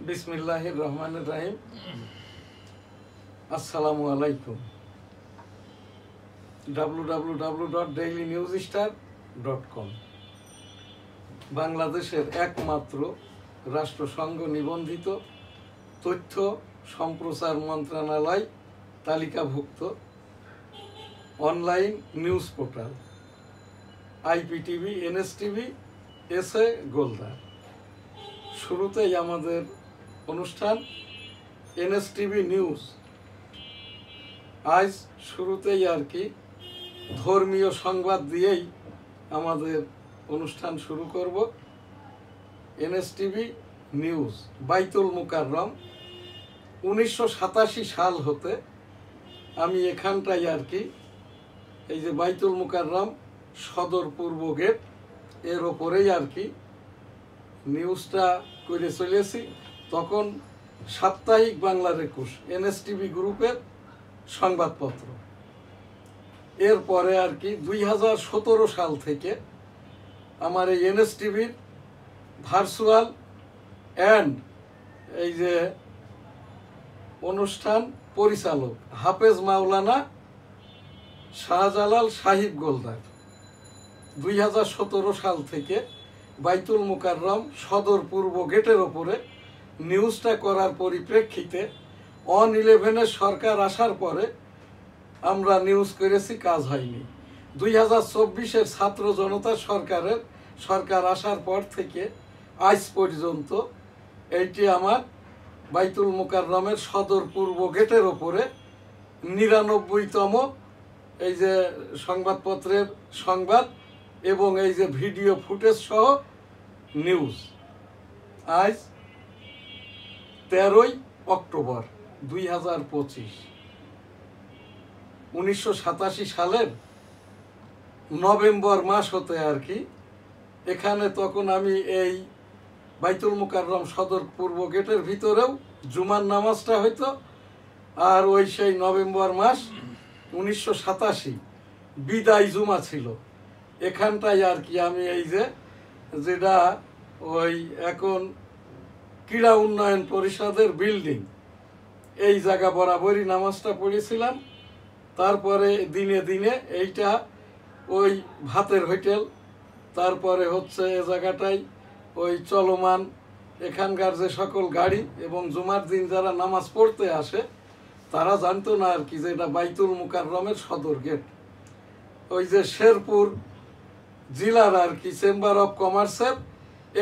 বিসমিল্লাহির রহমানির রহিম। আসসালামু আলাইকুম। www.dailynewsstar.com বাংলাদেশের একমাত্র রাষ্ট্রসংঘ নিবন্ধিত তথ্য সম্প্রচার মন্ত্রণালয় তালিকাভুক্ত online news portal IPTV, NSTV, S গোলদার। শুরুতেই আমাদের অনুষ্ঠান এনএসটিভি নিউজ। আজ শুরুতেই আর কি ধর্মীয় সংবাদ দিয়েই আমাদের অনুষ্ঠান শুরু করব। এনএসটিভি নিউজ। বাইতুল মুকাররম 1987 সাল হতে আমি এখানটাই আর কি এই যে বাইতুল মুকাররম সদর পূর্ব গেট এর ওপরেই আর কি নিউজটা করে চলেছি। তখন সাপ্তাহিক বাংলার 21 এনএসটিভি গ্রুপের সংবাদপত্র। এরপরে আর কি 2017 সাল থেকে আমার এই এনএসটিভির ভার্চুয়াল অ্যান্ড এই যে অনুষ্ঠান পরিচালক হাফেজ মাওলানা শাহজালাল সাহিব গোলদার 2017 সাল থেকে বাইতুল মুকাররম সদর পূর্ব গেটের ওপরে নিউজটা করার পরিপ্রেক্ষিতে 11 সরকার আসার পরে আমরা নিউজ করেছি, কাজ হয়নি। 2024 ছাত্র জনতা সরকার আসার পর থেকে আজ পর্যন্ত এইটি আমার বাইতুল মুকাররমের সদর পূর্ব গেটের ওপরে 99তম এই যে সংবাদপত্রের সংবাদ এবং এই যে ভিডিও ফুটেজ সহ নিউজ। আজ 13 অক্টোবর 2025। 1987 সালের নভেম্বর মাস হতে আর কি এখানে তখন আমি এই বাইতুল মুকাররম সদর পূর্ব গেটের ভিতরেও জুমার নামাজটা হইতো। আর ওই সেই নভেম্বর মাস 1987 বিদায় জুমা ছিল। এখানটাই আর কি আমি এই যে যেটা ওই এখন ক্রীড়া উন্নয়ন পরিষদের বিল্ডিং এই জায়গা বরাবরই নামাজটা পড়েছিলাম। তারপরে দিনে দিনে এইটা ওই ভাতের হোটেল, তারপরে হচ্ছে এ জায়গাটাই ওই চলমান এখানকার যে সকল গাড়ি এবং জুমার দিন যারা নামাজ পড়তে আসে তারা জানতো না আর কি যে এটা বাইতুল মুকাররমের সদর গেট। ওই যে শেরপুর জেলার আর কি চেম্বার অফ কমার্সের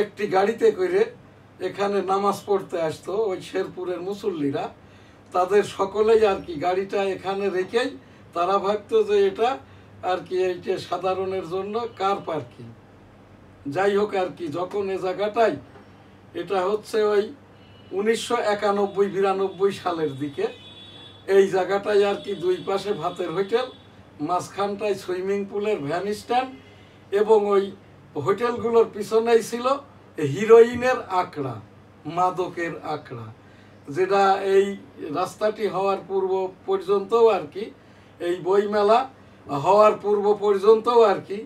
একটি গাড়িতে করে এখানে নামাজ পড়তে আসতো ওই শেরপুরের মুসল্লিরা। তাদের সকলেই আর কি গাড়িটা এখানে রেখেই তারা ভাবতো যে এটা আর কি এইটা সাধারণের জন্য কার পার্কিং। যাই হোক আর কি যখন এ জায়গাটাই এটা হচ্ছে ওই 1991-92 সালের দিকে এই জায়গাটাই আর কি দুই পাশে ভাতের হোটেল, মাঝখানটায় সুইমিং পুলের ভ্যান স্ট্যান্ড এবং ওই হোটেলগুলোর পিছনেই ছিল হিরোইনের আখড়া, মাদকের আখড়া, যেটা এই রাস্তাটি হওয়ার পূর্ব পর্যন্তও আর কি এই বইমেলা হওয়ার পূর্ব পর্যন্তও আর কি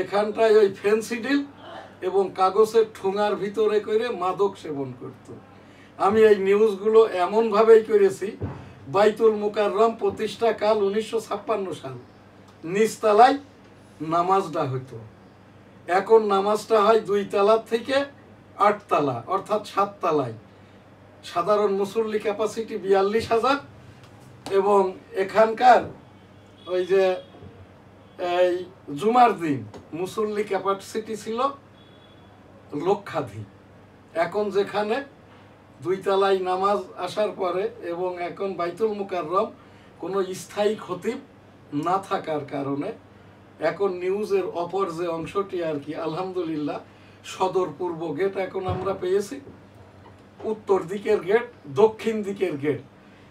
এখানটায় ওই ফেন্সি ডিল এবং কাগজের ঠুঙার ভিতরে করে মাদক সেবন করত। আমি এই নিউজগুলো এমনভাবেই করেছি। বাইতুল মুকাররম প্রতিষ্ঠাকাল 1956 সাল, নিচতলায় নামাজটা হতো। এখন নামাজটা হয় 2 তলা থেকে 8 তলা অর্থাৎ 7 তলায়। সাধারণ মুসল্লি ক্যাপাসিটি 42,000 এবং এখানকার ওই যে এই জুমার দিন মুসল্লি ক্যাপাসিটি ছিল লক্ষাধিক। এখন যেখানে 2 তলায় নামাজ আসার পরে এবং এখন বাইতুল মুকাররম কোনো স্থায়ী খতিব না থাকার কারণে এখন নিউজের অপর যে অংশটি আর কি আলহামদুলিল্লাহ সদর পূর্ব গেট এখন আমরা পেয়েছি। উত্তর দিকের গেট, দক্ষিণ দিকের গেট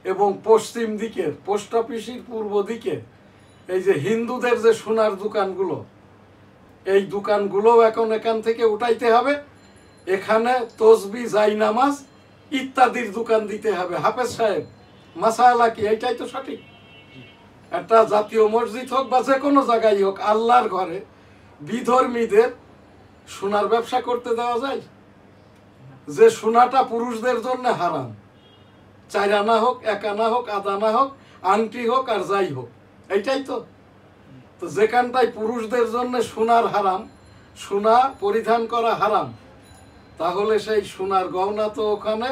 এবং পশ্চিম দিকের পোস্ট অফিসের পূর্ব দিকে এই যে হিন্দুদের যে সোনার দোকানগুলো, এই দোকানগুলোও এখন এখান থেকে উঠাইতে হবে। এখানে তসবি, জায়নামাজ ইত্যাদির দোকান দিতে হবে। হাফেজ সাহেব, মাসালা কি এইটাই তো সঠিক? একটা জাতীয় মসজিদ হোক বা যে কোনো জায়গায় হোক, আল্লাহর ঘরে বিধর্মীদের সোনার ব্যবসা করতে দেওয়া যায়? যে সোনাটা পুরুষদের জন্য হারাম, 4 আনা হোক, 1 আনা হোক, আধা আনা হোক, আংটি হোক আর যাই হোক, এইটাই তো। তো যেখানটায় পুরুষদের জন্য সোনার হারাম, সোনা পরিধান করা হারাম, তাহলে সেই সোনার গহনা তো ওখানে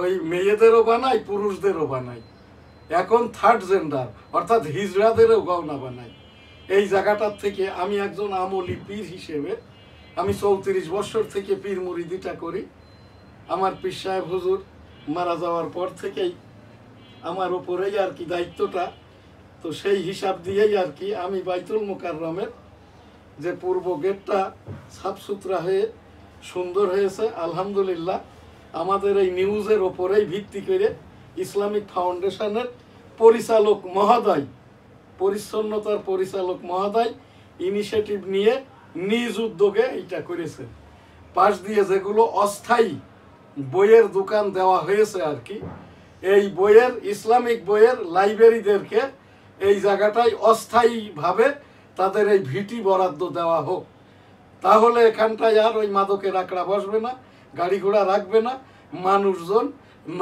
ওই মেয়েদেরও বানায়, পুরুষদেরও বানায়। এখন থার্ড জেন্ডার অর্থাৎ হিজড়াদেরও গহনা বানায়। এই জায়গাটার থেকে আমি একজন আমলি পীর হিসেবে আমি 34 বছর থেকে পীর মুরিদিটা করি। আমার পীর সাহেব হুজুর মারা যাওয়ার পর থেকেই আমার ওপরেই আর কি দায়িত্বটা। তো সেই হিসাব দিয়েই আর কি আমি বাইতুল মুকাররমের যে পূর্ব গেটটা সাফ সুতরা হয়ে সুন্দর হয়েছে আলহামদুলিল্লাহ। আমাদের এই নিউজের ওপরেই ভিত্তি করে ইসলামিক ফাউন্ডেশনের পরিচালক মহোদয়, পরিচ্ছন্নতার পরিচালক মহোদয় ইনিশিয়েটিভ নিয়ে নিজ উদ্যোগে এটা করেছে। পাশ দিয়ে যেগুলো অস্থায়ী বইয়ের দোকান দেওয়া হয়েছে আর কি, এই বইয়ের ইসলামিক বইয়ের লাইব্রেরিদেরকে এই জায়গাটায় অস্থায়ীভাবে তাদের এই ভিটি বরাদ্দ দেওয়া হোক। তাহলে এখানটায় আর ওই মাদকের আঁকড়া বসবে না, গাড়ি ঘোড়া রাখবে না, মানুষজন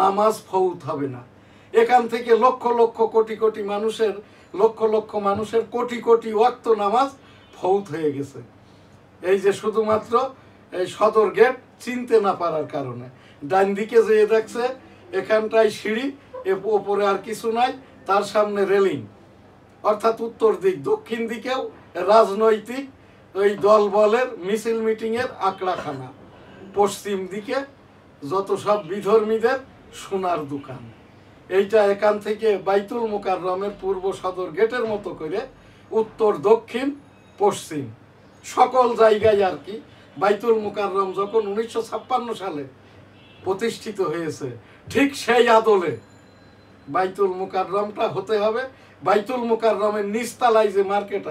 নামাজ ফৌত হবে না। এখান থেকে লক্ষ লক্ষ কোটি কোটি মানুষের কোটি কোটি ওয়াক্ত নামাজ ফৌত হয়ে গেছে। এই যে শুধুমাত্র এই সদর গেট চিনতে না পারার কারণে। ডান দিকে যেয়ে দেখছে এখানটায় সিঁড়ি, ওপরে আর কিছু নাই, তার সামনে রেলিং, অর্থাৎ উত্তর দিক। দক্ষিণ দিকেও রাজনৈতিক ওই দল বলের মিছিল মিটিংয়ের আঁকড়াখানা। পশ্চিম দিকে যত সব বিধর্মীদের সোনার দোকান। এইটা এখান থেকে বাইতুল মুকাররমের পূর্ব সদর গেটের মতো করে উত্তর, দক্ষিণ, পশ্চিম সকল জায়গায় আর কি বাইতুল মুকাররম যখন 1956 সালে প্রতিষ্ঠিত হয়েছে, ঠিক সেই আদলে বাইতুল মুকাররমটা হতে হবে। বাইতুল মুকাররমের নিচতলায় যে মার্কেট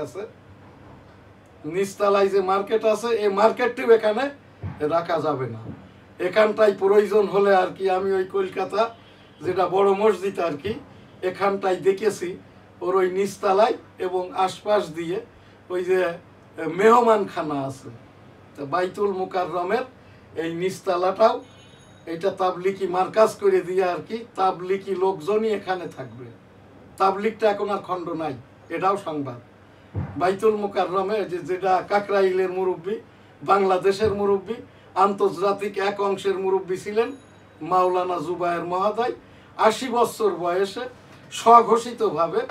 আছে, এই মার্কেটটিও এখানে রাখা যাবে না। এখানটায় প্রয়োজন হলে আর কি আমি ওই কলকাতা যেটা বড় মসজিদ আর কি, এখানটায় দেখেছি ওর ওই নিচতলায় এবং আশপাশ দিয়ে ওই যে মেহমানখানা আছে। তো বাইতুল মুকাররমের এই নিচতলাটাও এটা তাবলিকি মার্কাজ করে দিয়ে আর কি তাবলিকি লোকজনই এখানে থাকবে। তাবলিকটা এখন আর খণ্ড নাই, এটাও সংবাদ। বাইতুল মুকাররমে যেটা কাকরাইলের মুরব্বী, বাংলাদেশের মুরব্বী, আন্তর্জাতিক এক অংশের মুরব্বী ছিলেন মাওলানা জুবায়ের মহোদয়। 80 বছর বয়সে স্বঘোষিতভাবে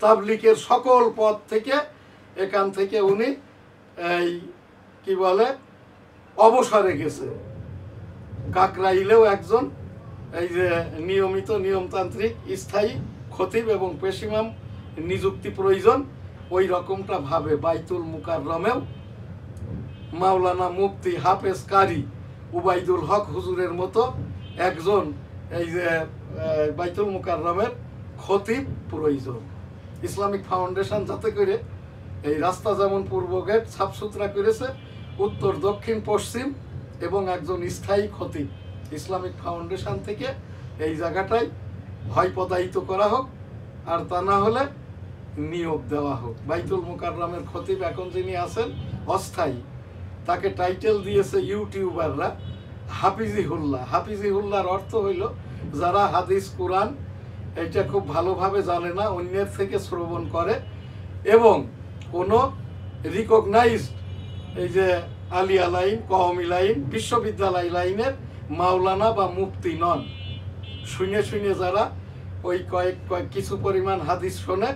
তাবলিকের সকল পদ থেকে এখান থেকে উনি এই কি বলে অবসরে গেছে। কাকরাইলেও একজন এই যে নিয়মিত নিয়মতান্ত্রিক স্থায়ী খতিব এবং পেশিমাম নিযুক্তি প্রয়োজন, ওই রকমটা ভাবে বাইতুল মুকাররমেও মাওলানা মুফতি হাফেজ কারি উবাইদুল হক হুজুরের মতো একজন এই যে বাইতুল মুকাররমের খতিব প্রয়োজন। ইসলামিক ফাউন্ডেশন যাতে করে এই রাস্তা যেমন পূর্ব গেট সাফ সুতরা করেছে, উত্তর, দক্ষিণ, পশ্চিম এবং একজন স্থায়ী খতিব ইসলামিক ফাউন্ডেশন থেকে এই জায়গাটায় হয় পদায়িত করা হোক, আর তা না হলে নিয়োগ দেওয়া হোক। বাইতুল মুকাররমের খতিব এখন যিনি আছেন অস্থায়ী, তাকে টাইটেল দিয়েছে ইউটিউবাররা হাফিজিহুল্লাহ। হাফিজিহুল্লাহর অর্থ হইল যারা হাদিস কোরআন এটা খুব ভালোভাবে জানে না, অন্যের থেকে শ্রবণ করে এবং কোনো রিকগনাইজড এই যে আলিয়া লাইন, কওমি লাইন, বিশ্ববিদ্যালয় লাইনের মাওলানা বা মুফতি নন। শুনে শুনে যারা ওই কয়েক কিছু পরিমাণ হাদিস শোনে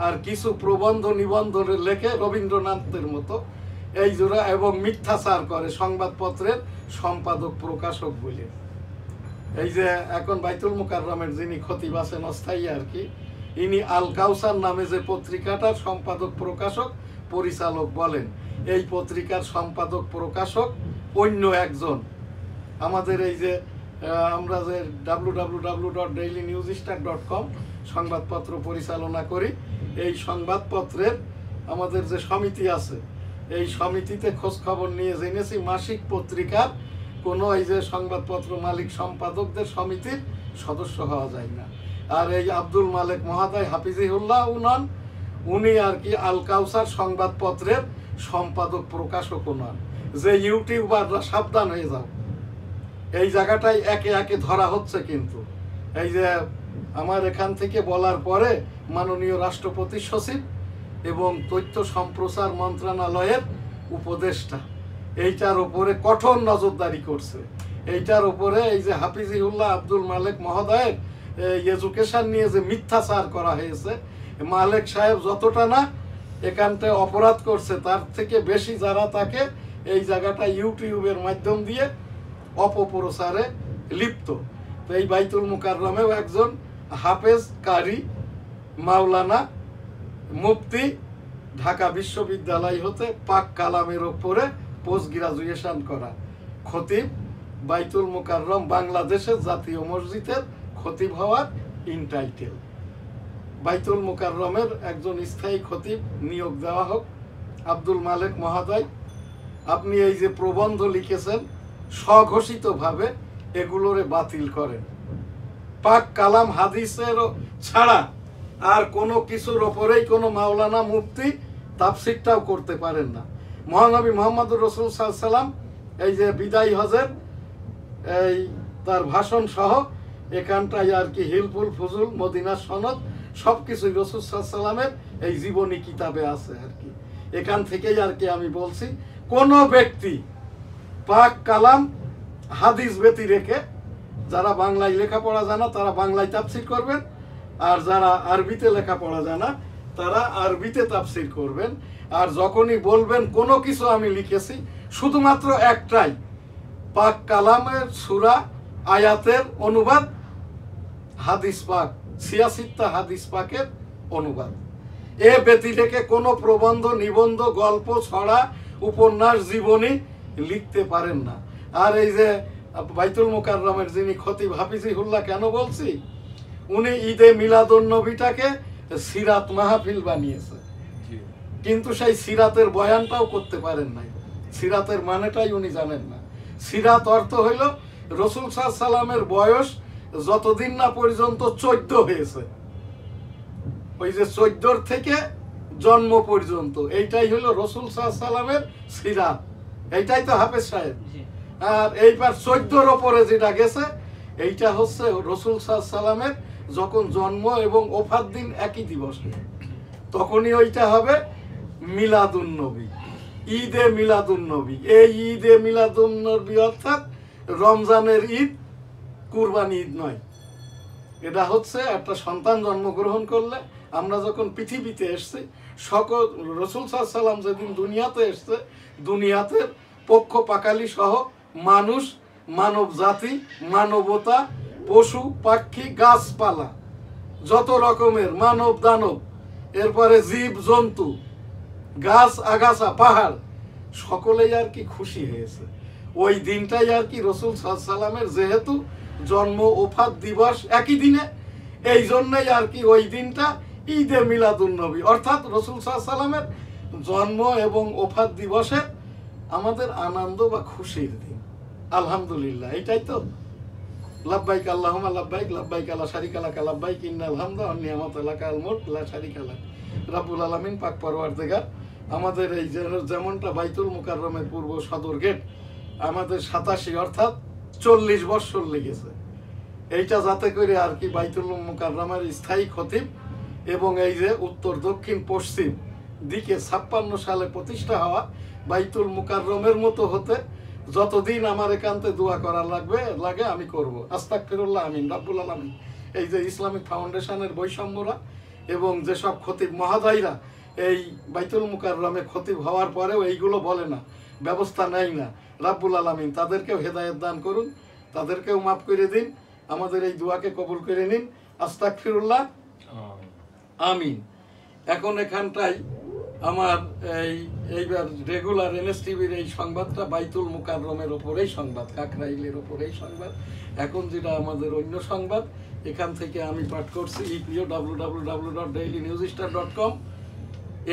আর কিছু প্রবন্ধ নিবন্ধ লেখে রবীন্দ্রনাথের মতো এই জোড়া, এবং মিথ্যাচার করে সংবাদপত্রের সম্পাদক প্রকাশক বলে। এই যে এখন বাইতুল মুকাররমের যিনি খতিব আছেন অস্থায়ী আর কি, ইনি আল কাউসার নামে যে পত্রিকাটার সম্পাদক প্রকাশক পরিচালক বলেন, এই পত্রিকার সম্পাদক প্রকাশক অন্য একজন। আমাদের এই যে আমরা যে www.dailynewsstar.com সংবাদপত্র পরিচালনা করি, এই সংবাদপত্রের আমাদের যে সমিতি আছে, এই সমিতিতে খোঁজ খবর নিয়ে জেনেছি মাসিক পত্রিকার কোনো এই যে সংবাদপত্র মালিক সম্পাদকদের সমিতির সদস্য হওয়া যায় না। আর এই আব্দুল মালেক মহোদয় হাফিজিহুল্লাহ নন, উনি আর কি আল কাউসার সংবাদপত্রের সম্পাদক প্রকাশকও নন। যে ইউটিউবাররা সাবধান হয়ে যাও, এই জায়গাটাই একে একে ধরা হচ্ছে। কিন্তু এই যে আমার এখান থেকে বলার পরে মাননীয় রাষ্ট্রপতি সচিব এবং তথ্য সম্প্রচার মন্ত্রণালয়ের উপদেষ্টা এইটার উপরে কঠোর নজরদারি করছে। এইটার উপরে এই যে হাফিজিউল্লাহ আব্দুল মালেক মহোদয়ের এডুকেশন নিয়ে যে মিথ্যাচার করা হয়েছে, মালেক সাহেব যতটা না এখানটায় অপরাধ করছে তার থেকে বেশি যারা তাকে এই জায়গাটা ইউটিউবের মাধ্যম দিয়ে অপপ্রচারে লিপ্ত। তো এই বাইতুল মুকাররমেও একজন হাফেজ কারি মাওলানা মুফতি ঢাকা বিশ্ববিদ্যালয় হতে পাক কালামের ওপরে পোস্ট গ্রাজুয়েশন করা খতিব বাইতুল মুকাররম বাংলাদেশের জাতীয় মসজিদের খতিব হওয়ার ইনটাইটেল। বাইতুল মুকাররমের একজন স্থায়ী খতিব নিয়োগ দেওয়া হোক। আব্দুল মালেক মহোদয়, আপনি এই যে প্রবন্ধ লিখেছেন স্বঘোষিতভাবে এগুলোরে বাতিল করেন। পাক কালাম হাদিসের ছাড়া আর কোনো কিছুর ওপরেই কোনো মাওলানা মুফতি তাফসিরটাও করতে পারেন না। মহানবী মোহাম্মদুর রাসূল সাল্লাল্লাহু আলাইহি সাল্লাম এই যে বিদায় হজের এই তার ভাষণ সহ এখানটায় আর কি হিলফুল ফুজুল মদিনার সনদ সবকিছুই রাসূল সাল্লাল্লাহু আলাইহি সাল্লামের এই জীবনী কিতাবে আছে আর কি। এখান থেকেই আর কি আমি বলছি, কোনো ব্যক্তি পাক কালাম হাদিস ব্যতি রেখে যারা বাংলায় লেখাপড়া জানা তারা বাংলায় তাফসির করবেন, আর যারা আরবিতে লেখাপড়া জানা তারা আরবিতে তাফসির করবেন। আর যখনই বলবেন কোনো কিছু আমি লিখেছি, শুধুমাত্র একটাই পাক কালামের সূরা আয়াতের অনুবাদ, হাদিস পাক 86টা হাদিস পাকের অনুবাদ। এ ব্যতি রেখে কোনো প্রবন্ধ, নিবন্ধ, গল্প, ছড়া, উপন্যাস, জীবনী লিখতে পারেন না। আর এই যে বাইতুল মুকাররমের যিনি খতিব হাফিজিউল্লাহ কেন বলছি, উনি ঈদে মিলাদুন নবীটাকে সিরাত মাহফিল বানিয়েছে, কিন্তু সেই সিরাতের বয়ানটাও করতে পারেন নাই। সিরাতের মানেটাই উনি জানেন না। সিরাত অর্থ হইল রাসূল সাল্লাল্লাহু আলাইহি সাল্লামের বয়স যতদিন না পর্যন্ত 14 হয়েছে, ওই যে 14 থেকে জন্ম পর্যন্ত, এইটাই হলো রাসূল সাল্লাল্লাহু আলাইহি সাল্লামের সিরাত। এইটাই তো হাফেজ সাহেব। আর এইবার 14-র ওপরে যেটা গেছে এইটা হচ্ছে রাসূল সাল্লাল্লাহু আলাইহি সাল্লামের যখন জন্ম এবং ওফাত দিন একই দিবসে, তখনই ওইটা হবে মিলাদুন নবী, ঈদে মিলাদুন নবী। এই ঈদে মিলাদুন নবী অর্থাৎ রমজানের ঈদ, কুরবানি ঈদ নয়। এটা হচ্ছে একটা সন্তান জন্মগ্রহণ করলে, আমরা যখন পৃথিবীতে এসছি, সকল রাসূল সাল্লাল্লাহু আলাইহি সাল্লাম যেদিন দুনিয়াতে এসছে, দুনিয়াতে পক্ষ পাকালি সহ মানুষ, মানব জাতি, মানবতা, পশু পাখি, গাছপালা, যত রকমের মানব দানব, এরপরে জীব জন্তু, গাছ আগাছা, পাহাড়, সকলেই আর কি খুশি হয়েছে ওই দিনটাই আর কি। রাসূল সাল্লাল্লাহু আলাইহি সাল্লামের যেহেতু জন্ম ওফাত দিবস একই দিনে, এই জন্যই আর কি ওই দিনটা ঈদে মিলাদুন নবী, অর্থাৎ রাসূল সাল্লাল্লাহু আলাইহি সাল্লামের জন্ম এবং ওফাত দিবসে আমাদের আনন্দ বা খুশির দিন। আলহামদুলিল্লাহ, এইটাই তো। লাব্বাইক আল্লাহুম্মা লাব্বাইক, লাব্বাইক লা শারীকা লাক, লাব্বাইক ইন্নাল হামদা ওয়ান নি'মাতু লাকাল মুলক লা শারীকা লাক। রব্বুল আলামিন পাক পরওয়ারদিগার আমাদের এই যেমনটা বাইতুল মুকাররমের পূর্ব সদর গেট আমাদের 87 অর্থাৎ 40 বছর লেগেছে, এইটা যাতে করে আর কি বাইতুল মুকাররমের স্থায়ী খতিব এবং এই যে উত্তর দক্ষিণ পশ্চিম দিকে 56 সালে প্রতিষ্ঠা হওয়া বাইতুল মুকাররমের মতো হতে যতদিন আমার একান্তে দোয়া করা লাগে আমি করব। আস্তাগফিরুল্লাহ, আমিন। রব্বুল আলামিন এই যে ইসলামিক ফাউন্ডেশনের বৈষম্যরা এবং যেসব খতিব মহোদয়রা এই বাইতুল মুকাররমে খতিব হওয়ার পরেও এইগুলো বলে না, ব্যবস্থা নেয় না, রব্বুল আলামিন তাদেরকেও হেদায়েত দান করুন, তাদেরকেও মাফ করে দিন, আমাদের এই দোয়াকে কবুল করে নিন। আস্তাগফিরুল্লাহ, আমিন। এখন এখানটাই আমার এইবার রেগুলার NSTVর এই সংবাদটা বাইতুল মুকাররমের ওপরেই সংবাদ, কাকরাইলের ওপরেই সংবাদ। এখন যেটা আমাদের অন্য সংবাদ, এখান থেকে আমি পাঠ করছি EPO www.dailynewsstar.com,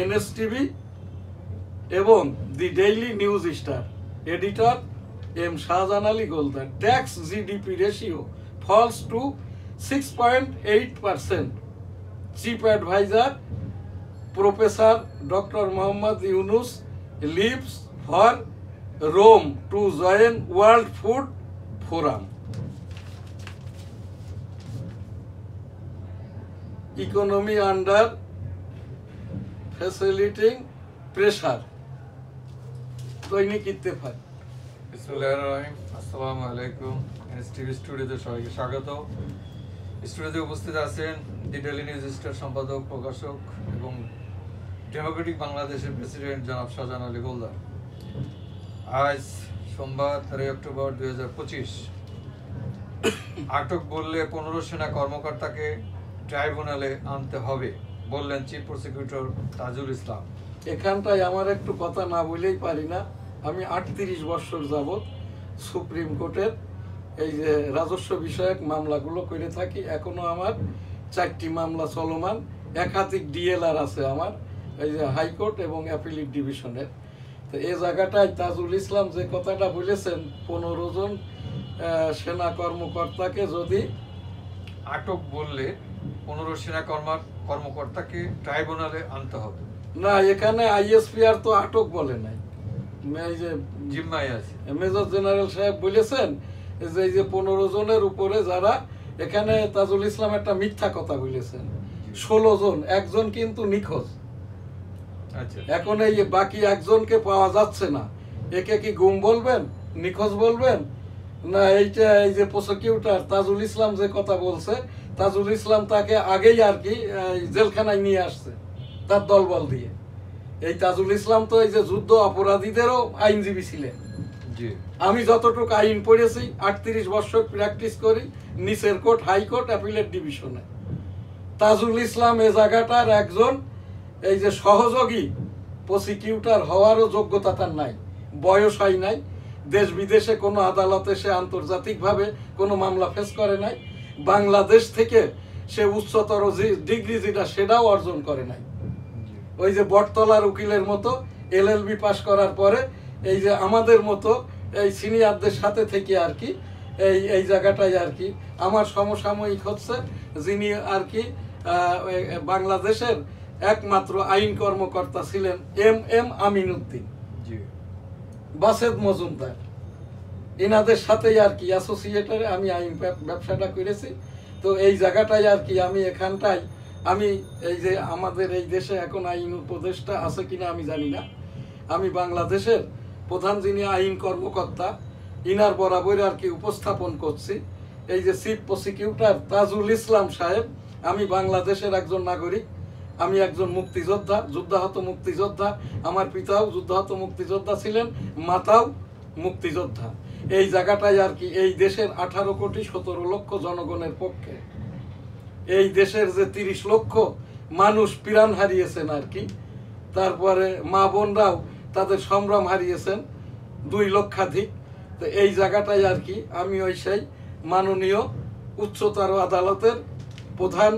NSTV এবং the daily news star. Editor M Shahjahan Ali Goldar. Tax GDP ratio falls to 6.8%। Chief adviser Professor Dr. Muhammad Yunus leaves for Rome to join World Food forum, economy under facilitating pressure, দৈনিক ইত্তেফাক। বিসমিল্লাহির রহমানির রহিম। আসসালামু আলাইকুম। এনএসটিভি স্টুডিওতে সবাইকে স্বাগত। স্টুডিওতে উপস্থিত আছেন দি ডেইলি নিউজ স্টার সম্পাদক, প্রকাশক এবং ডেমোক্রেটিক বাংলাদেশের প্রেসিডেন্ট জনাব শাহজাহান আলী গোলদার। আজ সোমবার 3 অক্টোবর 2025। আটক বললে 15 সেনা কর্মকর্তাকে ট্রাইব্যুনালে আনতে হবে বললেন চিফ প্রসিকিউটর তাজুল ইসলাম। এখানটায় আমার একটু কথা না বলেই পারি না। আমি 38 বছর যাবৎ সুপ্রিম কোর্টের এই যে রাজস্ব বিষয়ক মামলাগুলো করে থাকি। এখনো আমার 4টি মামলা চলমান, একাধিক ডিএলআর আছে আমার এই যে হাইকোর্ট এবং অ্যাপিলেট ডিভিশনের। তো এই জায়গাটায় তাজুল ইসলাম যে কথাটা বলেছেন, 15 জন সেনা কর্মকর্তাকে যদি আটক বললে 15 সেনা কর্মকর্তাকে ট্রাইব্যুনালে আনতে হবে না, এখানে আইএসপিআর তো আটক বলে নাই, এই যে জিম্মায় আছে মেজর জেনারেল সাহেব বলেছেন যে এই যে 15 জনের উপরে যারা, এখানে তাজুল ইসলাম একটা মিথ্যা কথা বলেছেন। 16 জন, একজন কিন্তু নিখোঁজ। আচ্ছা, এখন এই বাকি একজনকে পাওয়া যাচ্ছে না, একে কি গুম বলবেন, নিখোঁজ বলবেন না? এইটা এই যে প্রসিকিউটর তাজুল ইসলাম যে কথা বলছে, তাজুল ইসলাম তাকে আগেই আর কি জেলখানায় নিয়ে আসছে তার দলবল দিয়ে। এই তাজুল ইসলাম তো এই যে যুদ্ধ অপরাধীদেরও আইনজীবী ছিলেন। আমি যতটুকু আইন পড়েছি, 38 বছর প্র্যাকটিস করি নিচের কোর্ট, হাইকোর্ট, অ্যাপিলেট ডিভিশনে। তাজুল ইসলাম এ জায়গাটার একজন এই যে সহযোগী প্রসিকিউটর হওয়ারও যোগ্যতা তার নাই, বয়স হয় নাই, দেশ বিদেশে কোনো আদালতে সে আন্তর্জাতিকভাবে কোনো মামলা ফেস করে নাই, বাংলাদেশ থেকে সে উচ্চতর ডিগ্রি যেটা সেটাও অর্জন করে নাই। ওই যে বটতলার উকিলের মতো এলএলবি পাশ করার পরে এই যে আমাদের মতো এই সিনিয়রদের সাথে থেকে আর কি এই জায়গাটায় আর কি আমার সমসাময়িক হচ্ছে যিনি আর কি বাংলাদেশের একমাত্র আইন কর্মকর্তা ছিলেন এম আমিনউদ্দিন, বাসেদ মজুমদার। এনাদের সাথেই আর কি অ্যাসোসিয়েটের আমি আইন ব্যবসাটা করেছি। তো এই জায়গাটায় আর কি আমি এখানটায় আমি এই যে আমাদের এই দেশে এখন আইন উপদেষ্টা আছে কিনা আমি জানি না, আমি বাংলাদেশের প্রধান যিনি আইন কর্মকর্তা ইনার বরাবর আর কি উপস্থাপন করছি। এই যে চিফ প্রসিকিউটর তাজুল ইসলাম সাহেব, আমি বাংলাদেশের একজন নাগরিক, আমি একজন মুক্তিযোদ্ধা, যুদ্ধাহত মুক্তিযোদ্ধা। আমার পিতাও যুদ্ধাহত মুক্তিযোদ্ধা ছিলেন, মাতাও মুক্তিযোদ্ধা। এই জায়গাটায় আর কি এই দেশের 18 কোটি 17 লক্ষ জনগণের পক্ষে, এই দেশের যে 30 লক্ষ মানুষ প্রাণ হারিয়েছেন আর কি, তারপরে মা বোনরাও তাদের সম্ভ্রম হারিয়েছেন 2 লক্ষাধিক। তো এই জায়গাটায় আর কি আমি ওই সেই মাননীয় উচ্চতর আদালতের প্রধান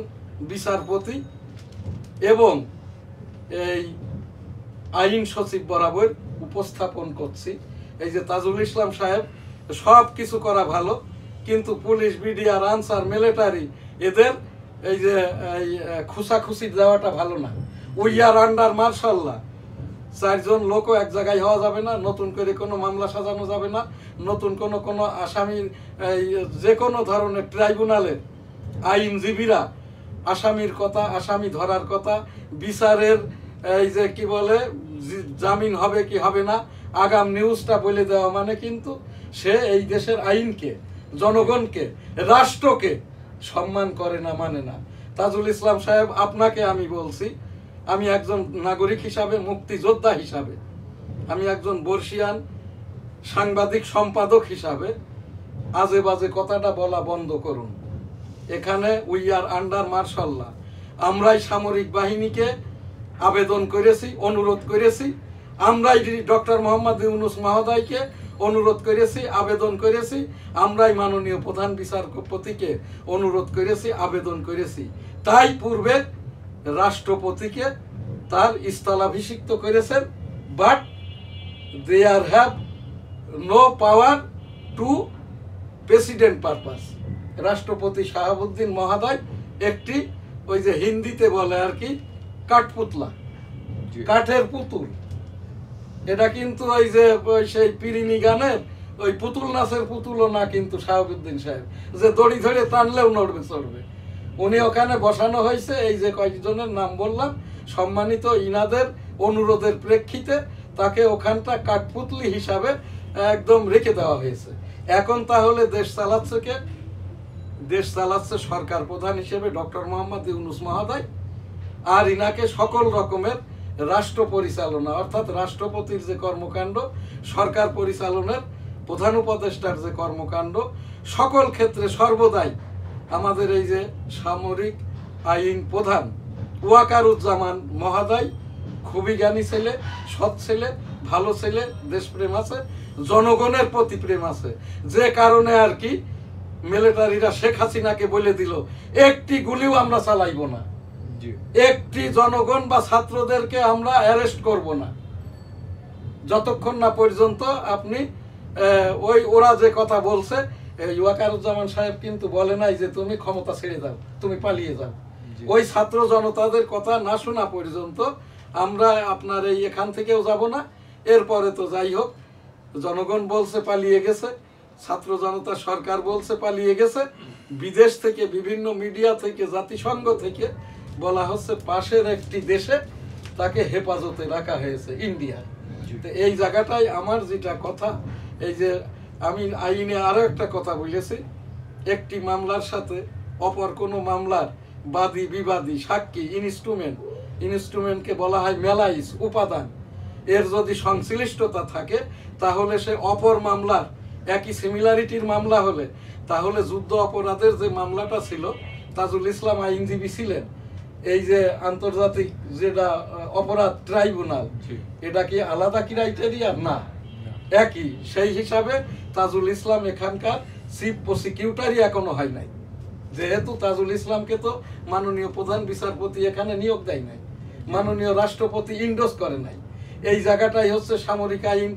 বিচারপতি এবং এই আইন সচিব বরাবর উপস্থাপন করছি। এই যে তাজুল ইসলাম সাহেব, সব কিছু করা ভালো, কিন্তু পুলিশ, বিডিআর, আনসার, মিলিটারি এদের এই যে খুশাখুশি দেওয়াটা ভালো না। উই আর আন্ডার মার্শাল্লাহ, 4 জন লোকও এক জায়গায় হওয়া যাবে না, নতুন করে কোনো মামলা সাজানো যাবে না, নতুন কোনো আসামির যে কোনো ধরনের ট্রাইব্যুনালের আইনজীবীরা আসামির কথা, আসামি ধরার কথা, বিচারের এই যে কি বলে জামিন হবে কি হবে না, আগাম নিউজটা বলে দেওয়া মানে কিন্তু সে এই দেশের আইনকে, জনগণকে, রাষ্ট্রকে সম্মান করে না, মানে না। তাজুল ইসলাম সাহেব, আপনাকে আমি বলছি, আমি একজন নাগরিক হিসাবে, মুক্তিযোদ্ধা হিসাবে, আমি একজন বর্ষিয়ান সাংবাদিক সম্পাদক হিসাবে আজে বাজে কথাটা বলা বন্ধ করুন। এখানে উই আর আন্ডার মার্শাল্লাহ, আমরাই সামরিক বাহিনীকে আবেদন করেছি, অনুরোধ করেছি, আমরাই ডক্টর মোহাম্মদ ইউনূস মহোদয়কে অনুরোধ করেছি, আবেদন করেছি, আমরাই মাননীয় প্রধান বিচারপতিকে অনুরোধ করেছি, আবেদন করেছি। তাই পূর্বে রাষ্ট্রপতিকে তার স্থলাভিষিক্ত করেছেন, but there have no power to president purpose. রাষ্ট্রপতি শাহাবুদ্দিন মহোদয় একটি ওই যে হিন্দিতে বলে আর কি কাঠপুতলা, কাঠের পুতুল। এটা কিন্তু ওই যে সেই পিরিনি গানের ওই পুতুল নাচের পুতুলও না কিন্তু শাহাবুদ্দিন সাহেব, যে দড়ি ধরে টানলেও নড়বে চড়বে। উনি ওখানে বসানো হয়েছে, এই যে কয়েকজনের নাম বললাম সম্মানিত, ইনাদের অনুরোধের প্রেক্ষিতে তাকে ওখানটা কাঠপুতলি হিসাবে একদম রেখে দেওয়া হয়েছে। এখন তাহলে দেশ চালাচ্ছে কে? দেশ চালাচ্ছে সরকার প্রধান হিসেবে ডক্টর মোহাম্মদ ইউনূস মহোদয়, আর ইনাকে সকল রকমের রাষ্ট্র পরিচালনা অর্থাৎ রাষ্ট্রপতির যে কর্মকাণ্ড, সরকার পরিচালনার প্রধান উপদেষ্টার যে কর্মকাণ্ড, সকল ক্ষেত্রে সর্বদাই আমাদের এই যে সামরিক আইন প্রধান ওয়াকারুজ্জামান মহোদয় খুবই জ্ঞানী ছেলে, সৎ ছেলে, ভালো ছেলে, দেশপ্রেম আছে, জনগণের প্রতি প্রেম আছে, যে কারণে আর কি মিলিটারিরা শেখ হাসিনাকে বলে দিল একটি গুলিও আমরা চালাইব না, একটি জনগণ বা ছাত্রদেরকে আমরা অ্যারেস্ট করব না, যতক্ষণ না পর্যন্ত আপনি ওরা যে কথা বলছে। ওয়াকারুজ্জামান সাহেব কিন্তু বলে নাই যে তুমি ক্ষমতা ছেড়ে দাও, তুমি পালিয়ে যাও। ওই ছাত্র জনতাদের কথা না শোনা পর্যন্ত আমরা আপনার এই এখান থেকেও যাব না। এরপরে তো যাই হোক, জনগণ বলছে পালিয়ে গেছে, ছাত্র জনতা সরকার বলছে পালিয়ে গেছে, বিদেশ থেকে বিভিন্ন মিডিয়া থেকে জাতিসংঘ থেকে বলা হচ্ছে পাশের একটি দেশে তাকে হেফাজতে রাখা হয়েছে, ইন্ডিয়া। এই জায়গাটাই আমার যেটা কথা, এই যে আমি আইনে আরো একটা কথা বলেছি, একটি মামলার সাথে অপর কোনো মামলার বাদী বিবাদী সাক্ষী ইনস্ট্রুমেন্টকে বলা হয় মেলাইস উপাদান, এর যদি সংশ্লিষ্টতা থাকে তাহলে সে অপর মামলার একই সিমিলারিটির মামলা হলে, তাহলে যুদ্ধ অপরাধের যে মামলাটা ছিল, তাজুল ইসলাম আইনজীবী ছিলেন, এই যে আন্তর্জাতিক যেটা অপরাধ ট্রাইব্যুনাল, এটা কি আলাদা ক্রাইটেরিয়া? না, একই। সেই হিসাবে তাজুল ইসলাম এখানকার চিফ প্রসিকিউটারই এখনো হয় নাই, যেহেতু তাজুল ইসলামকে তো মাননীয় প্রধান বিচারপতি এখানে নিয়োগ দেয় নাই, মাননীয় রাষ্ট্রপতি ইন্ডোজ করে নাই। এই জায়গাটাই হচ্ছে সামরিক আইন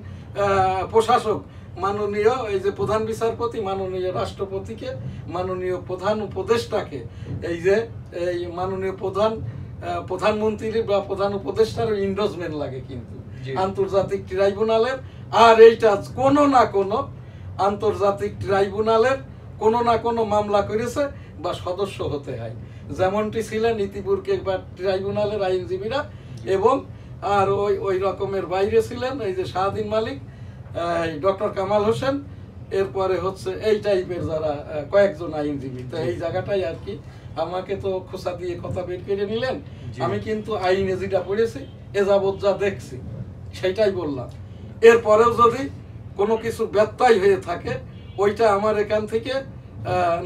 প্রশাসক মাননীয় এই যে প্রধান বিচারপতি মাননীয় রাষ্ট্রপতিকে, মাননীয় প্রধান উপদেষ্টাকে, এই যে এই মাননীয় প্রধানমন্ত্রী বা প্রধান উপদেষ্টার ইন্ডোজমেন্ট লাগে কিন্তু আন্তর্জাতিক ট্রাইব্যুনালের। আর এইটা কোনো না কোনো আন্তর্জাতিক ট্রাইব্যুনালের কোনো না কোনো মামলা করেছে বা সদস্য হতে হয়, যেমনটি ছিলেন ইতিপূর্বে বা ট্রাইব্যুনালের আইনজীবীরা, এবং আর ওই রকমের বাইরে ছিলেন এই যে শাহদিন মালিক, ডক্টর কামাল হোসেন, এরপরে হচ্ছে এই টাইপের যারা কয়েকজন আইনজীবী। তো এই জায়গাটাই আর কি, আমাকে তো খোসা দিয়ে কথা বের করে নিলেন, আমি কিন্তু আইনে যেটা পড়েছি এ যাবৎ যা দেখছি সেটাই বললাম। এরপরেও যদি কোনো কিছু ব্যত্যয় হয়ে থাকে, ওইটা আমার এখান থেকে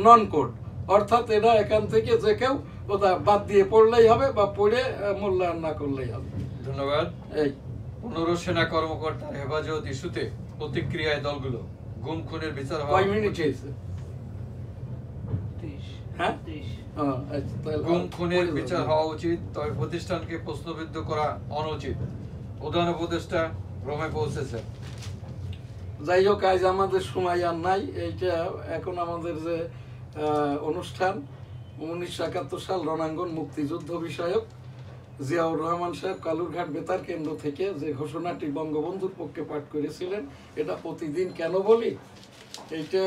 নন কোড, অর্থাৎ এটা এখান থেকে যে কেউ ওটা বাদ দিয়ে পড়লেই হবে বা পড়ে মূল্যায়ন না করলেই হবে। ধন্যবাদ। এই 15 সেনা কর্মকর্তার হেফাজত ইস্যুতে প্রতিক্রিয়ায় দলগুলো গুম খুনের বিচার হওয়া গুম খুনের বিচার হওয়া উচিত, তবে প্রতিষ্ঠানকে প্রশ্নবিদ্ধ করা অনুচিত। প্রধান উপদেষ্টা রোমে পৌঁছেছে। যাই হোক, আজ আমাদের সময় আর নাই। এইটা এখন আমাদের যে অনুষ্ঠান 1971 সাল রণাঙ্গন মুক্তিযুদ্ধ বিষয়ক জিয়াউর রহমান সাহেব কালুরঘাট বেতার কেন্দ্র থেকে যে ঘোষণাটি বঙ্গবন্ধুর পক্ষে পাঠ করেছিলেন, এটা প্রতিদিন কেন বলি? এইটা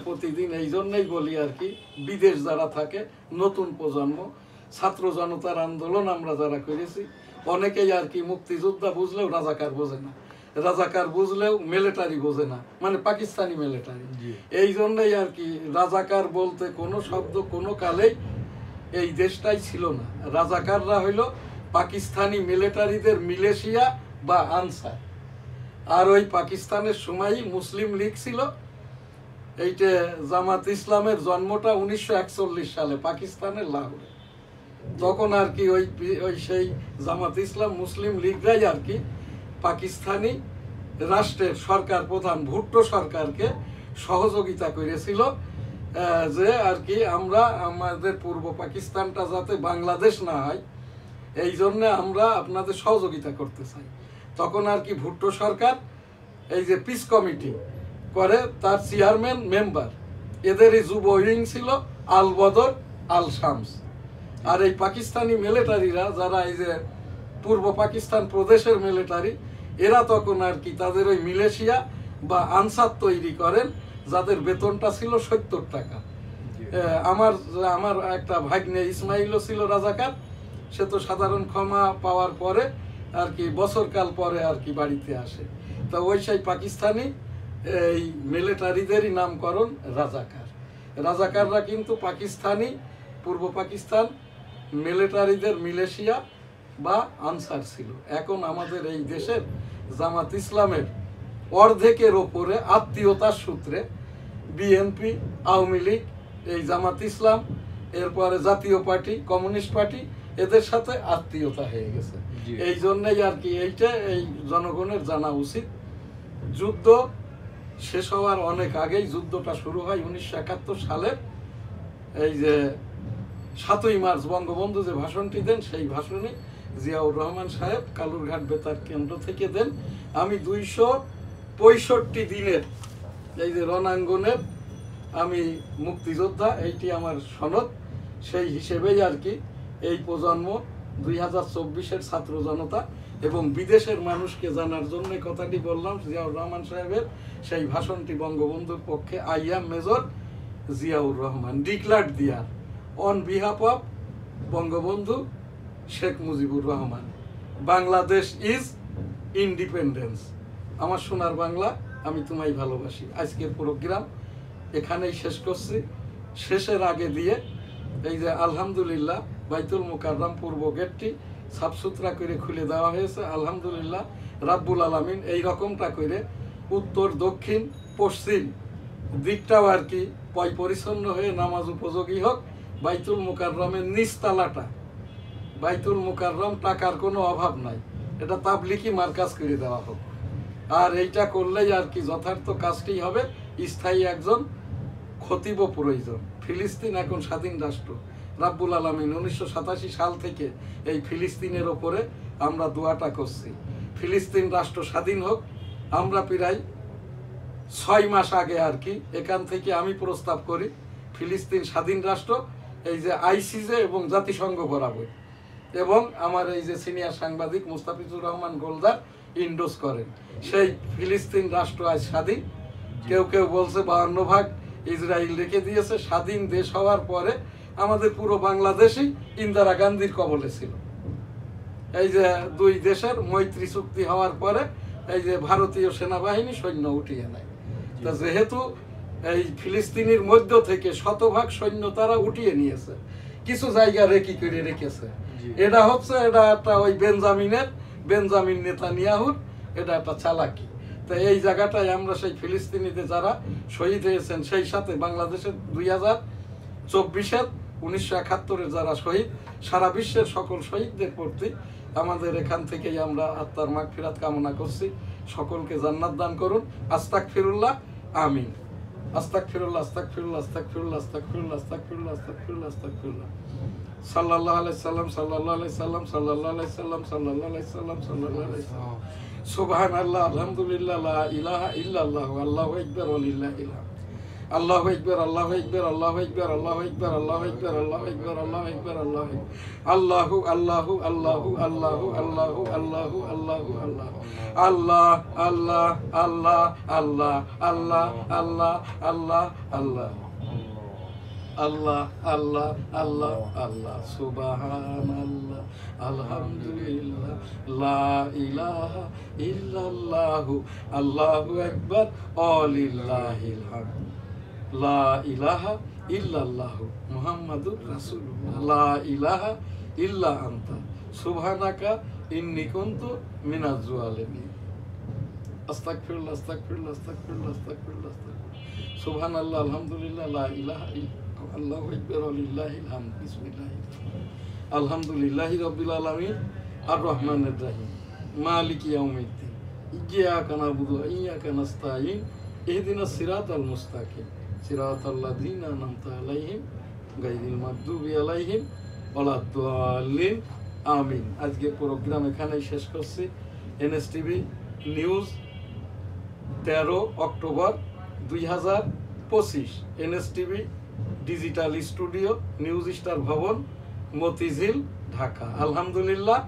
প্রতিদিন এই জন্যই বলি আর কি, বিদেশ যারা থাকে, নতুন প্রজন্ম, ছাত্র জনতার আন্দোলন আমরা যারা করেছি, অনেকেই আর কি মুক্তিযোদ্ধা বুঝলেও রাজাকার বোঝে না, রাজাকার বুঝলেও মিলিটারি বোঝে না, মানে পাকিস্তানি মিলিটারি। এই জন্যই আর কি রাজাকার বলতে কোনো শব্দ কোনো কালেই এই দেশটাই ছিল না। রাজাকাররা হইল পাকিস্তানি মিলিটারিদের মিলেশিয়া বা আনসার। আর ওই পাকিস্তানের সময়ই মুসলিম লীগ ছিল। এইটা জামাত ইসলামের জন্মটা 1941 সালে পাকিস্তানের লাহোরে। তখন আর কি ওই সেই জামাত ইসলাম মুসলিম লীগরাই আর কি পাকিস্তানি রাষ্ট্রের সরকার প্রধান ভুট্টো সরকারকে সহযোগিতা করেছিল, যে আর কি আমরা আমাদের পূর্ব পাকিস্তানটা যাতে বাংলাদেশ না হয়, এই জন্য আমরা আপনাদের সহযোগিতা করতে চাই। তখন আর কি ভুট্টো সরকার এই যে পিস কমিটি করে, তার চেয়ারম্যান মেম্বার এদেরই যুব উইং ছিল আল বদর আল শামস। আর এই পাকিস্তানি মিলিটারিরা যারা এই যে পূর্ব পাকিস্তান প্রদেশের মিলিটারি, এরা তখন আর কি তাদের ওই মিলেশিয়া বা আনসার তৈরি করেন, যাদের বেতনটা ছিল 70 টাকা। আমার আমার একটা ভাগ্নে ইসমাইলও ছিল রাজাকার, সে তো সাধারণ ক্ষমা পাওয়ার পরে আর কি বছরকাল পরে আর কি বাড়িতে আসে। তা ওই সেই পাকিস্তানি এই মিলিটারিদেরই নামকরণ রাজাকার। রাজাকাররা কিন্তু পাকিস্তানি, পূর্ব পাকিস্তান মিলিটারিদের মিলেশিয়া বা আনসার ছিল। এখন আমাদের এই দেশের জামাত ইসলামের অর্ধেকের ওপরে আত্মীয়তার সূত্রে বিএনপি, আওয়ামী লীগ, এই জামাত ইসলাম, এরপরে জাতীয় পার্টি, কমিউনিস্ট পার্টি, এদের সাথে আত্মীয়তা হয়ে গেছে। এই জন্যই আর কি এইটা এই জনগণের জানা উচিত। যুদ্ধ শেষ হওয়ার অনেক আগেই যুদ্ধটা শুরু হয় 1971 সালের এই যে 7ই মার্চ বঙ্গবন্ধু যে ভাষণটি দেন, সেই ভাষণে জিয়াউর রহমান সাহেব কালুরঘাট বেতার কেন্দ্র থেকে দেন। আমি 265 দিনের এই যে রণাঙ্গনের আমি মুক্তিযোদ্ধা, এইটি আমার সনদ। সেই হিসেবেই আর কি এই প্রজন্ম 2024-এর ছাত্র জনতা এবং বিদেশের মানুষকে জানার জন্য কথাটি বললাম। জিয়াউর রহমান সাহেবের সেই ভাষণটি বঙ্গবন্ধুর পক্ষে I am major Ziaur Rahman declared there on behalf of Bangabandhu Sheikh Mujibur Rahman, Bangladesh is independence. আমার সোনার বাংলা, আমি তোমায় ভালোবাসি। আজকের প্রোগ্রাম এখানেই শেষ করছি। শেষের আগে দিয়ে এই যে আলহামদুলিল্লাহ বাইতুল মুকাররম পূর্ব গেটটি সাফ সুতরা করে খুলে দেওয়া হয়েছে। আলহামদুলিল্লাহ রাব্বুল আলামিন এই রকমটা করে উত্তর, দক্ষিণ, পশ্চিম দিকটাও আর কি পরিচ্ছন্ন হয়ে নামাজ উপযোগী হোক। বাইতুল মুকাররমের নিচতলাটা, বাইতুল মুকাররম টাকার কোনো অভাব নাই, এটা তাবলিগি মার্কাজ করে দেওয়া হোক। আর এইটা করলেই আর কি যথার্থ কাজটি হবে। স্থায়ী একজন খতিব প্রয়োজন। ফিলিস্তিন এখন স্বাধীন রাষ্ট্র। রাব্বুল আলামিন 1987 সাল থেকে এই ফিলিস্তিনের ওপরে আমরা দোয়াটা করছি, ফিলিস্তিন রাষ্ট্র স্বাধীন হোক। আমরা প্রায় 6 মাস আগে আর কি এখান থেকে আমি প্রস্তাব করি ফিলিস্তিন স্বাধীন রাষ্ট্র এই যে আইসিজে এবং জাতিসংঘ বরাবর, এবং আমার এই যে সিনিয়র সাংবাদিক মুস্তাফিজুর রহমান গোলদার ইন্ডোজ করেন। সেই ফিলিস্তিন রাষ্ট্র আজ স্বাধীন। কেউ কেউ বলছে 52 ভাগ ইসরায়েল রেখে দিয়েছে। স্বাধীন দেশ হওয়ার পরে আমাদের পুরো বাংলাদেশই ইন্দিরা গান্ধীর কবলে ছিল। এই যে দুই দেশের মৈত্রী চুক্তি হওয়ার পরে এই যে ভারতীয় সেনাবাহিনী সৈন্য উঠিয়ে নেয়। তা যেহেতু এই ফিলিস্তিনের মধ্য থেকে 100% সৈন্য তারা উঠিয়ে নিয়েছে, কিছু জায়গা রেকি করে রেখেছে। এটা হচ্ছে এটা একটা ওই বেঞ্জামিন নেতানিয়াহুর এটা একটা চালাকি। তো এই জায়গাটায় আমরা সেই ফিলিস্তিনিতে যারা শহীদ হয়েছেন, সেই সাথে বাংলাদেশের 2024-এর 1971-এর যারা শহীদ, সারা বিশ্বের সকল শহীদদের প্রতি আমাদের এখান থেকেই আমরা আত্মার মাগফিরাত কামনা করছি। সকলকে জান্নাত দান করুন। আস্তাগফিরুল্লাহ, আমিন। আস্তাগফিরুল্লাহ, আস্তাগফিরুল্লাহ, আস্তাগফিরুল্লাহ, আস্তাগফিরুল্লাহ, আস্তাগফিরুল্লাহ, আস্তাগফিরুল্লাহ, আস্তাগফিরুল্লাহ। সাল্লাল্লাহু আলাইহি সাল্লাম, সাল্লাল্লাহু আলাইহি সাল্লাম, সাল্লাল্লাহু আলাইহি সাল্লাম, সাল্লাল্লাহু আলাইহি সাল্লাম, সাল্লাল্লাহু আলাইহি সাল্লাম। সুবহানাল্লাহ, আলহামদুলিল্লাহ, লা ইলাহা ইল্লাল্লাহ, আল্লাহু আকবার, ওয়ালিল্লাহিল হামদ। আল্লাহু আকবার, আল্লাহু আকবার, আল্লাহু আকবার, আল্লাহু আকবার, আল্লাহু আকবার, আল্লাহু আকবার, আল্লাহু আকবার, আল্লাহু আকবার। আল্লাহু আল্লাহু আল্লাহু আল্লাহু আল্লাহু আল্লাহু আল্লাহু আল্লাহ। আল্লাহ আল্লাহ আল্লাহ আল্লাহ আল্লাহ আল্লাহ আল্লাহ আল্লাহ আল্লাহ আল্লাহ আল্লাহ আল্লাহ। সুবহানাল্লাহ, আলহামদুলিল্লাহ, লা ইলাহা ইল্লাল্লাহু, আল্লাহু আকবার, ওয়ালিল্লাহিল হামদ। লা ইলাহা ইল্লাল্লাহু মুহাম্মাদুর রাসূলুল্লাহ, লা ইলাহা ইল্লা আনতা সুবহানাকা ইন্নী কুনতু মিনাজ জালিমিন। আস্তাগফিরুল্লাহ, আস্তাগফিরুল্লাহ, আস্তাগফিরুল্লাহ, আস্তাগফিরুল্লাহ, আস্তাগফিরুল্লাহ। সুবহানাল্লাহ, আলহামদুলিল্লাহ, লা ইলাহা ইল্লাল্লাহ, আল্লাহু আকবার, ওয়ালিল্লাহিল হামদ। বিসমিল্লাহির আলহামদুলিল্লাহি রাব্বিল আলামিন, আর রহমানির রহিম, মালিকি ইয়াউমিদ্দিন, ইয়্যাকা না'বুদু ওয়া ইয়্যাকা নাস্তাঈন, ইহদিনাস সিরাতাল মুস্তাকিম, সিরাতাল্লাযীনা আন'আমতা আলাইহিম গায়রিল মাগদুবি আলাইহিম ওয়ালাদ-দাল্লিন, আমিন। আজকের প্রোগ্রাম এখানেই শেষ করছি। NSTV news 13 October 2025, NSTV digital studio, news star ভবন, মতিঝিল, ঢাকা। আলহামদুলিল্লাহ,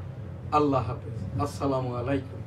আল্লাহ হাফেজ, আসসালামু আলাইকুম।